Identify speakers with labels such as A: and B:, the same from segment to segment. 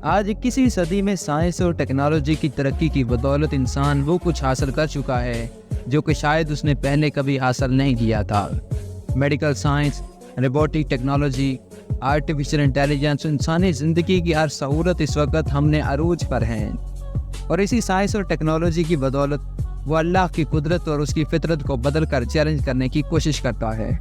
A: آج 21वीं सदी में साइंस और टेक्नोलॉजी की तरक्की की बदौलत इंसान वो कुछ हासिल कर चुका है जो कि शायद उसने पहले कभी हासिल नहीं किया था। Medical science, robotic technology, artificial intelligence, इंसानी ज़िंदगी की हर सहूलत इस वक्त हमने अरूज पर हैं। और इसी साइंस और टेक्नोलॉजी की बदौलत वो अल्लाह की कुदरत और उसकी फितरत को बदल कर चैलेंज करने की कोशिश करता है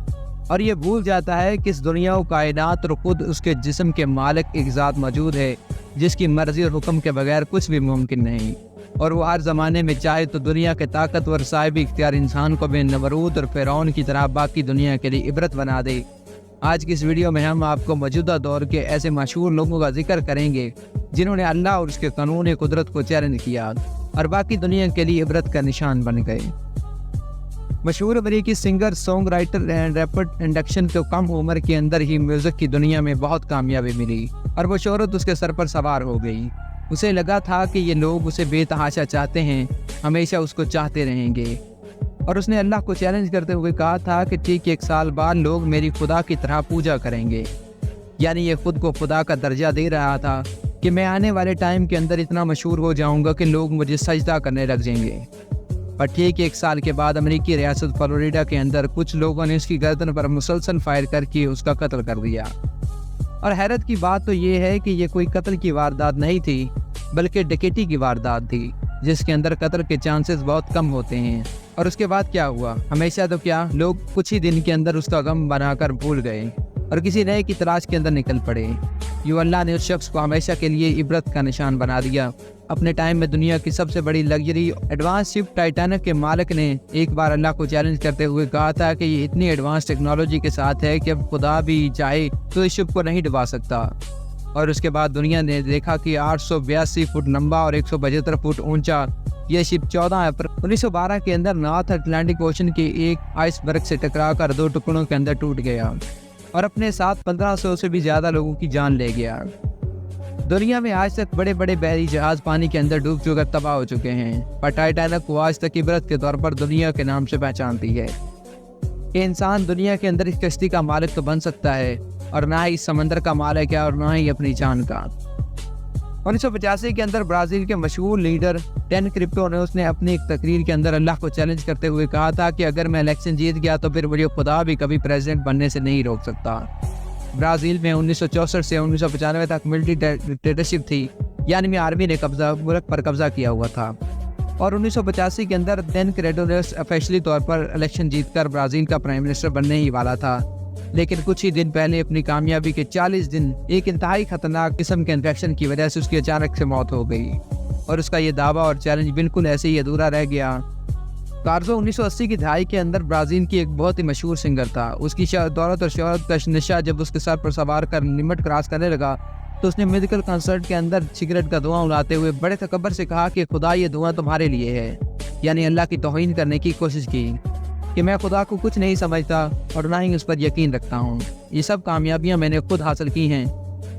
A: और ये भूल जाता है कि इस दुनिया और कायनात और खुद उसके जिस्म के मालिक एक ज़ात मौजूद है जिसकी मर्जी और हुक्म के बगैर कुछ भी मुमकिन नहीं। और वो हर ज़माने में चाहे तो दुनिया के ताकतवर साहिब इख्तियार इंसान को भी नमरूद और फ़िरौन की तरह बाकी दुनिया के लिए इबरत बना दे। आज की इस वीडियो में हम आपको मौजूदा दौर के ऐसे मशहूर लोगों का जिक्र करेंगे जिन्होंने अल्लाह और उसके कानून कुदरत को चैलेंज किया और बाकी दुनिया के लिए इबरत का निशान बन गए। मशहूर अमेरिकी singer, songwriter and rapper induction को कम उम्र के अंदर ही म्यूज़िक की दुनिया में बहुत कामयाबी मिली और वो शोहरत उसके सर पर सवार हो गई। उसे लगा था कि ये लोग उसे बेतहाशा चाहते हैं, हमेशा उसको चाहते रहेंगे। और उसने अल्लाह को चैलेंज करते हुए कहा था कि ठीक 1 साल बाद लोग मेरी खुदा की तरह पूजा करेंगे। यानी ये खुद को खुदा का दर्जा दे रहा था कि मैं आने वाले टाइम के अंदर इतना मशहूर हो जाऊंगा कि लोग मुझे सजदा करने लग जाएंगे। पर ठीक 1 साल के बाद अमेरिकी रियासत फ्लोरिडा के अंदर कुछ लोगों ने उसकी गर्दन पर मुसलसल फायर करके उसका कत्ल कर दिया। और हैरत की बात तो ये है कि ये कोई कत्ल की वारदात नहीं थी बल्कि डकैती की वारदात थी जिसके अंदर कत्ल के चांसेस बहुत कम होते हैं। और उसके बाद क्या हुआ? हमेशा तो क्या, लोग कुछ ही दिन के अंदर उसका गम बनाकर भूल गए और किसी नए की तलाश के अंदर निकल पड़े। यूँ अल्लाह ने उस शख्स को हमेशा के लिए इबरत का निशान बना दिया। अपने टाइम में दुनिया की सबसे बड़ी लग्जरी एडवांस शिप टाइटैनिक के मालिक ने एक बार अल्लाह को चैलेंज करते हुए कहा था कि ये इतनी एडवांस टेक्नोलॉजी के साथ है कि अब खुदा भी चाहे तो इस शिप को नहीं डुबा सकता। और उसके बाद दुनिया ने देखा कि 882 फुट लंबा और 175 फुट ऊंचा यह शिप 14 अप्रैल 1912 के अंदर नॉर्थ अटलांटिक ओशन के एक आइसबर्ग से टकराकर 2 टुकड़ों के अंदर टूट गया और अपने साथ 1500 से भी ज़्यादा लोगों की जान ले गया। दुनिया में आज तक बड़े बड़े बहरी जहाज पानी के अंदर डूब चुकर तबाह हो चुके हैं, पर टाइटैनिक को आज तक इबरत के तौर पर दुनिया के नाम से पहचानती है कि इंसान दुनिया के अंदर इस कश्ती का मालिक तो बन सकता है और ना ही इस समंदर का मालिक है और ना ही अपनी जान का। 1985 के अंदर ब्राज़ील के मशहूर लीडर डैन क्रिप्टो ने उसने अपनी एक तकरीर के अंदर अल्लाह को चैलेंज करते हुए कहा था कि अगर मैं इलेक्शन जीत गया तो फिर मुझे खुदा भी कभी प्रेसिडेंट बनने से नहीं रोक सकता। ब्राज़ील में 1964 से 1995 तक मिलिट्री डिक्टेटरशिप थी, यानी आर्मी ने मुल्क पर कब्जा किया हुआ था। और 1985 के अंदर डैन क्रिप्टो ने ऑफिशियली तौर पर इलेक्शन जीतकर ब्राज़ील का प्राइम मिनिस्टर बनने ही वाला था, लेकिन कुछ ही दिन पहले अपनी कामयाबी के 40 दिन एक इंतहाई खतरनाक किस्म के इन्फेक्शन की वजह से उसकी अचानक से मौत हो गई और उसका ये दावा और चैलेंज बिल्कुल ऐसे ही अधूरा रह गया। कार्जो 1980 की दहाई के अंदर ब्राज़ील की एक बहुत ही मशहूर सिंगर था। उसकी दौलत और शोहरत का नशा जब उसके सर पर सवार कर लिमिट क्रॉस करने लगा तो उसने म्यूजिकल कंसर्ट के अंदर सिगरेट का धुआं उड़ाते हुए बड़े तकब्बर से कहा कि खुदा ये धुआं तुम्हारे लिए है, यानी अल्लाह की तौहीन करने की कोशिश की कि मैं खुदा को कुछ नहीं समझता और ना ही उस पर यकीन रखता हूँ। ये सब कामयाबियाँ मैंने खुद हासिल की हैं।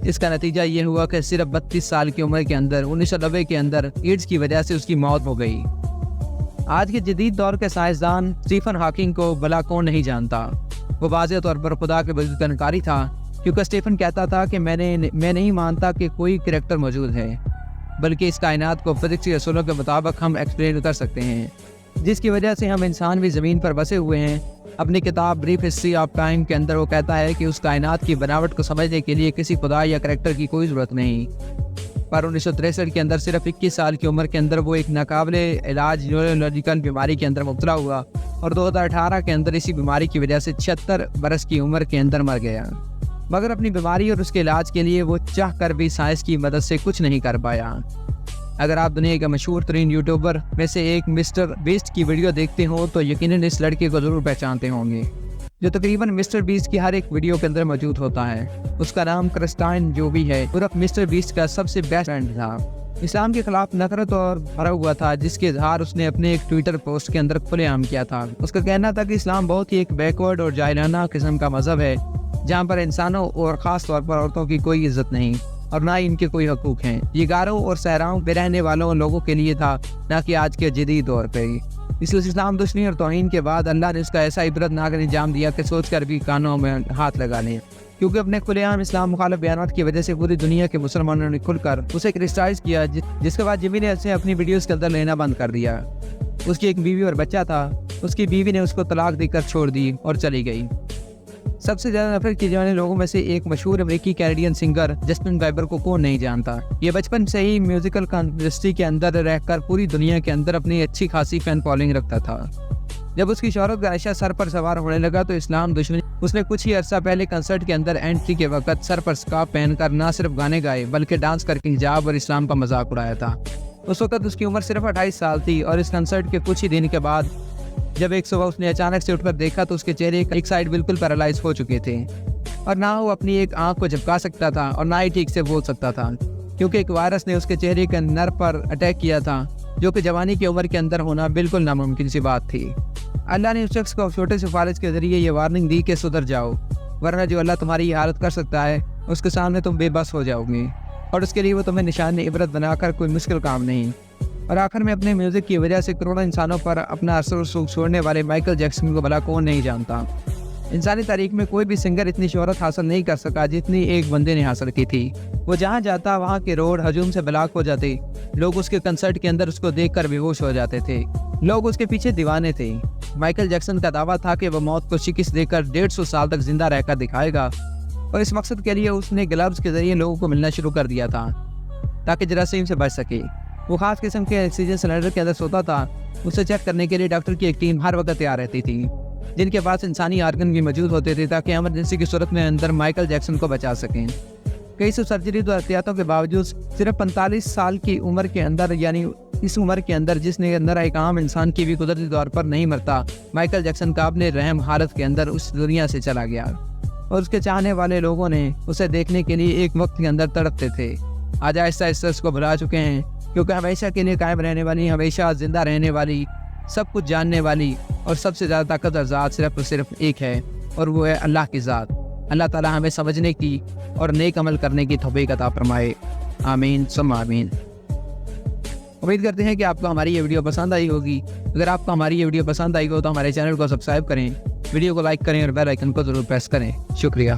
A: इसका नतीजा ये हुआ कि सिर्फ 32 साल की उम्र के अंदर 1990 के अंदर एड्स की वजह से उसकी मौत हो गई। आज के जदीद दौर के साइंसदान स्टीफन हॉकिंग को भला कौन नहीं जानता। वो वाज़ेह तौर पर खुदा के वजूद का इनकारी था, क्योंकि स्टीफन कहता था कि मैं नहीं मानता कि कोई करैक्टर मौजूद है, बल्कि इस कायनात को फिजिक्स के असूलों के मुताबिक हम एक्सप्लेन कर सकते हैं, जिसकी वजह से हम इंसान भी ज़मीन पर बसे हुए हैं। अपनी किताब ब्रीफ हिस्ट्री ऑफ टाइम के अंदर वो कहता है कि उस कायनात की बनावट को समझने के लिए किसी खुदा या करैक्टर की कोई ज़रूरत नहीं। पर 1963 के अंदर सिर्फ 21 साल की उम्र के अंदर वो एक नाकाबिले इलाज न्यूरोलॉजिकल बीमारी के अंदर मुब्तला हुआ और 2018 के अंदर इसी बीमारी की वजह से 76 बरस की उम्र के अंदर मर गया। मगर अपनी बीमारी और उसके इलाज के लिए वो चाह कर भी साइंस की मदद से कुछ नहीं कर पाया। अगर आप दुनिया के मशहूर तरीन यूट्यूबर में से एक मिस्टर बीस्ट की वीडियो देखते हो तो यकीनन इस लड़के को ज़रूर पहचानते होंगे, जो तकरीबन मिस्टर बीस्ट की हर एक वीडियो के अंदर मौजूद होता है। उसका नाम क्रिस्टाइन जो भी है, उर्फ मिस्टर बीस्ट का सबसे बेस्ट फ्रेंड था। इस्लाम के खिलाफ नफरत और भरा हुआ था, जिसके इजहार उसने अपने एक ट्विटर पोस्ट के अंदर खुलेआम किया था। उसका कहना था कि इस्लाम बहुत ही एक बैकवर्ड और जाहिलाना किस्म का मजहब है, जहाँ पर इंसानों और ख़ास तौर पर औरतों की कोई इज्जत नहीं और ना ही इनके कोई हकूक़ हैं। ये गारों और सहराओं पे रहने वालों लोगों के लिए था, ना कि आज के जदीद दौर पे। इसलिए इस्लाम दुश्मनी और तौहीन के बाद अल्लाह ने उसका ऐसा इबरतनाक अंजाम दिया कि सोच कर भी कानों में हाथ लगा लें کیونکہ اپنے کھلے عام اسلام مخالف بیانات کی وجہ سے پوری دنیا کے مسلمانوں نے کھل کر اسے کرسٹائز کیا، جس کے بعد جمی نے اسے اپنی ویڈیوز کے اندر لینا بند کر دیا۔ اس کی ایک بیوی اور بچہ تھا، اس کی بیوی نے اس کو طلاق دے کر چھوڑ دی اور چلی گئی۔ سب سے زیادہ نفرت کی جانے والے لوگوں میں سے ایک مشہور امریکی کینیڈین سنگر جسٹن بیبر کو کون نہیں جانتا۔ یہ بچپن سے ہی میوزیکل انڈسٹری کے اندر رہ کر پوری دنیا کے اندر اپنی اچھی خاصی فین فالوئنگ رکھتا تھا۔ جب اس کی شہرت کا عرصہ سر پر سوار ہونے لگا تو اسلام دشمنی اس نے کچھ ہی عرصہ پہلے کنسرٹ کے اندر انٹری کے وقت سر پر سکارف پہن کر نہ صرف گانے گائے بلکہ ڈانس کر کے حجاب اور اسلام کا مذاق اڑایا تھا۔ اس وقت اس کی عمر صرف 28 سال تھی اور اس کنسرٹ کے کچھ ہی دن کے بعد جب ایک صبح اس نے اچانک سے اٹھ کر دیکھا تو اس کے چہرے ایک سائڈ بالکل پیرالائز ہو چکے تھے اور نہ وہ اپنی ایک آنکھ کو جھپکا سکتا تھا اور نہ ہی ٹھیک سے بول سکتا تھا، کیونکہ ایک وائرس نے اس کے چہرے کے نرو پر اٹیک کیا تھا، جو کہ جوانی کی عمر کے اندر ہونا بالکل ناممکن سی بات تھی۔ اللہ نے اس شخص کو چھوٹے سے فالج کے ذریعے یہ وارننگ دی کہ سدھر جاؤ، ورنہ جو اللہ تمہاری یہ حالت کر سکتا ہے اس کے سامنے تم بے بس ہو جاؤ گے، اور اس کے لیے وہ تمہیں نشان عبرت بنا کر کوئی مشکل کام نہیں۔ اور آخر میں اپنے میوزک کی وجہ سے کروڑوں انسانوں پر اپنا اثر و رسوخ چھوڑنے والے مائیکل جیکسن کو بھلا کون نہیں جانتا۔ انسانی تاریخ میں کوئی بھی سنگر اتنی شہرت حاصل نہیں کر سکا جتنی ایک بندے نے حاصل کی تھی۔ وہ جہاں جاتا وہاں کے روڈ ہجوم سے بلاک ہو جاتے، لوگ اس کے کنسرٹ کے اندر اس کو دیکھ کر بے ہوش ہو جاتے تھے، لوگ اس کے پیچھے دیوانے تھے۔ مائیکل جیکسن کا دعویٰ تھا کہ وہ موت کو شکست دے کر 150 سال تک زندہ رہ کر دکھائے گا، اور اس مقصد کے لیے اس نے گلوز کے ذریعے لوگوں کو ملنا شروع کر دیا تھا تاکہ جراثیم سے بچ سکے۔ وہ خاص قسم کے آکسیجن سلنڈر کے اندر سوتا تھا، اسے چیک کرنے کے لیے ڈاکٹر کی ایک ٹیم ہر وقت تیار رہتی تھی، جن کے پاس انسانی آرگن بھی موجود ہوتے تھے تاکہ ایمرجنسی کی صورت میں اندر مائیکل جیکسن کو بچا سکیں۔ کئی سو سرجری تو احتیاطوں کے باوجود صرف 45 سال کی عمر کے اندر، یعنی اس عمر کے اندر جس نے اندر ایک عام انسان کی بھی قدرتی طور پر نہیں مرتا، مائیکل جیکسن کا اپنے رحم حالت کے اندر اس دنیا سے چلا گیا، اور اس کے چاہنے والے لوگوں نے اسے دیکھنے کے لیے ایک وقت کے اندر تڑپتے تھے۔ آج آہستہ آہستہ اس کو بھلا چکے ہیں، کیونکہ ہمیشہ کے لیے قائم رہنے والی، ہمیشہ زندہ رہنے والی، سب کچھ جاننے والی اور سب سے زیادہ طاقتور ذات صرف اور صرف ایک ہے، اور وہ ہے اللہ کی ذات۔ اللہ تعالیٰ ہمیں سمجھنے کی اور نیک عمل کرنے کی توفیق عطا فرمائے، آمین ثم آمین۔ امید کرتے ہیں کہ آپ کو ہماری یہ ویڈیو پسند آئی ہوگی۔ اگر آپ کو ہماری یہ ویڈیو پسند آئی ہو تو ہمارے چینل کو سبسکرائب کریں، ویڈیو کو لائک کریں اور بیل آئیکن کو ضرور پریس کریں۔ شکریہ۔